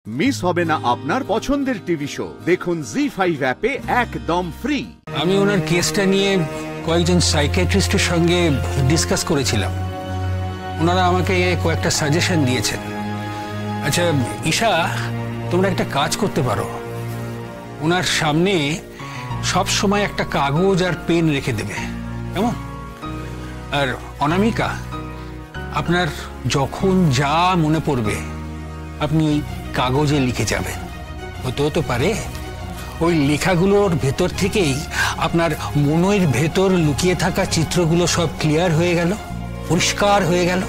Miss হবে না আপনার পছন্দের টিভি শো। দেখুন জি5 অ্যাপে একদম ফ্রি। আমি ওনার কেসটা নিয়ে কয়েকজন সাইকিয়াট্রিস্টের সঙ্গে ডিসকাস করেছিলাম। ওনারা আমাকে কয়েকটা সাজেশন দিয়েছেন। আচ্ছা ঈশা, তোমরা একটা কাজ করতে পারো, ওনার সামনে সব সময় একটা কাগজ আর পেন রেখে দেবে, কেমন? আর অনামিকা, আপনার যখন যা মনে পড়বে আপনি কাগজে লিখে যাবেন। হতে পারে ওই লেখাগুলোর ভেতর থেকেই আপনার মনের ভেতর লুকিয়ে থাকা চিত্রগুলো সব ক্লিয়ার হয়ে গেল, পরিষ্কার হয়ে গেল।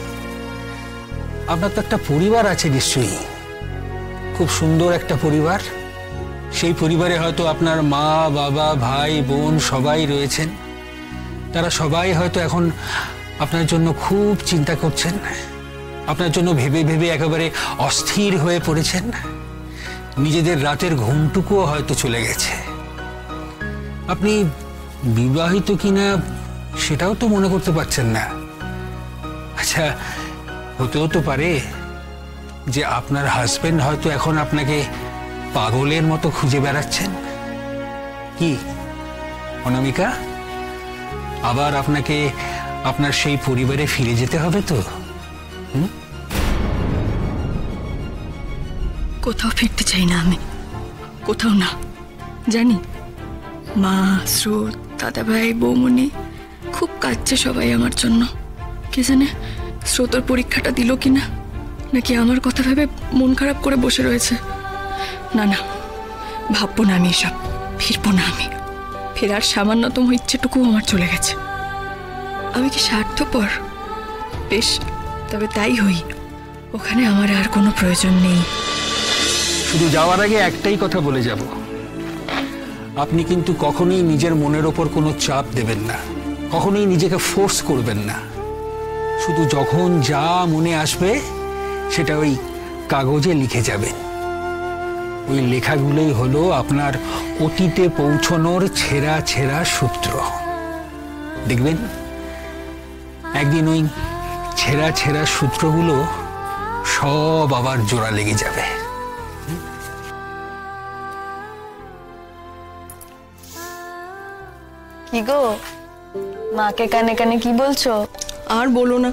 আপনার তো একটা পরিবার আছে নিশ্চয়ই, খুব সুন্দর একটা পরিবার। সেই পরিবারে হয়তো আপনার মা, বাবা, ভাই, বোন সবাই রয়েছেন। তারা সবাই হয়তো এখন আপনার জন্য খুব চিন্তা করছেন, আপনার জন্য ভেবে ভেবে একেবারে অস্থির হয়ে পড়েছেন। নিজেদের রাতের ঘুমটুকুও হয়তো চলে গেছে। আপনি বিবাহিত কিনা সেটাও তো মনে করতে পারছেন না। আচ্ছা, হতেও তো পারে যে আপনার হাজবেন্ড হয়তো এখন আপনাকে পাগলের মতো খুঁজে বেড়াচ্ছেন। কি অনামিকা, আবার আপনাকে আপনার সেই পরিবারে ফিরে যেতে হবে তো? কোথাও ফিরতে চাই না আমি, কোথাও না। জানি মা, স্রোত, দাদা ভাই, বৌমনি খুব কাঁদছে সবাই আমার জন্য। কে জানে স্রোতর পরীক্ষাটা দিল কিনা, নাকি আমার কথা ভেবে মন খারাপ করে বসে রয়েছে। না না, ভাববো না আমি এসব, ফিরবো না আমি। ফেরার সামান্যতম ইচ্ছেটুকু আমার চলে গেছে। আমি কি স্বার্থপর? বেশ, তবে তাই হই। ওখানে আমার আর কোনো প্রয়োজন নেই। শুধু যাওয়ার আগে একটাই কথা বলে যাব, আপনি কিন্তু কখনোই নিজের মনের ওপর কোনো চাপ দেবেন না, কখনোই নিজেকে ফোর্স করবেন না। শুধু যখন যা মনে আসবে সেটা ওই কাগজে লিখে যাবেন। ওই লেখাগুলোই হলো আপনার অতীতে পৌঁছানোর ছেঁড়া ছেঁড়া সূত্র। দেখবেন একদিন ওই ছেঁড়া ছেঁড়া সূত্রগুলো সব আবার জোড়া লেগে যাবে। কি গো, মাকে কানে কানে কি বলছো? আর বলো না,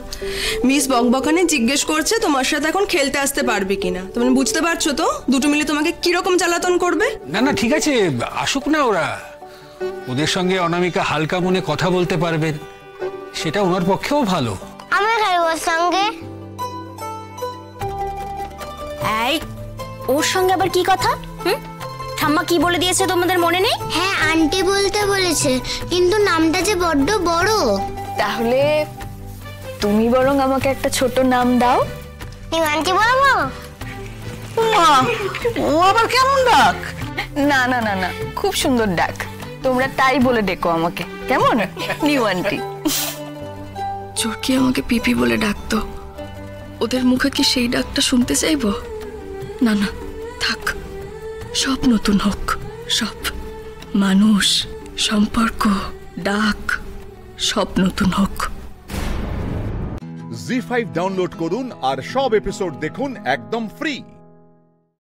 মিস বকবকানে জিজ্ঞেস করছে তোমার সাথে এখন খেলতে আসতে পারবে কিনা। তুমি বুঝতে পারছো তো দুটো মিলে তোমাকে কিরকম জ্বালাতন করবে? না না, ঠিক আছে, আসুক না ওরা। ওদের সঙ্গে অনামিকা হালকা মনে কথা বলতে পারবেন, সেটা ওনার পক্ষেও ভালো। আমি খাইব ওর সঙ্গে। এই, ওর সঙ্গে আবার কি কথা? ঠাম্মা কি বলে দিয়েছে তোমাদের মনে নেই? হ্যাঁ, আন্টি বলতে বলেছে, কিন্তু নামটা যে বড্ড বড়। তাহলে তুমি বরং আমাকে একটা ছোট নাম দাও। আন্টি বলবো? ও আবার কেমন ডাক? না না না না, খুব সুন্দর ডাক, তোমরা তাই বলে ডেকো আমাকে, কেমন? New aunty. চোরকি আমাকে পিপি বলে ডাকতো, ওদের মুখে কি সেই ডাকটা শুনতে চাইবো? না না, থাক, সব নতুন হোক। সব মানুষ, সম্পর্ক, ডাক সব নতুন হোক। জি5 ডাউনলোড করুন আর সব এপিসোড দেখুন একদম ফ্রি।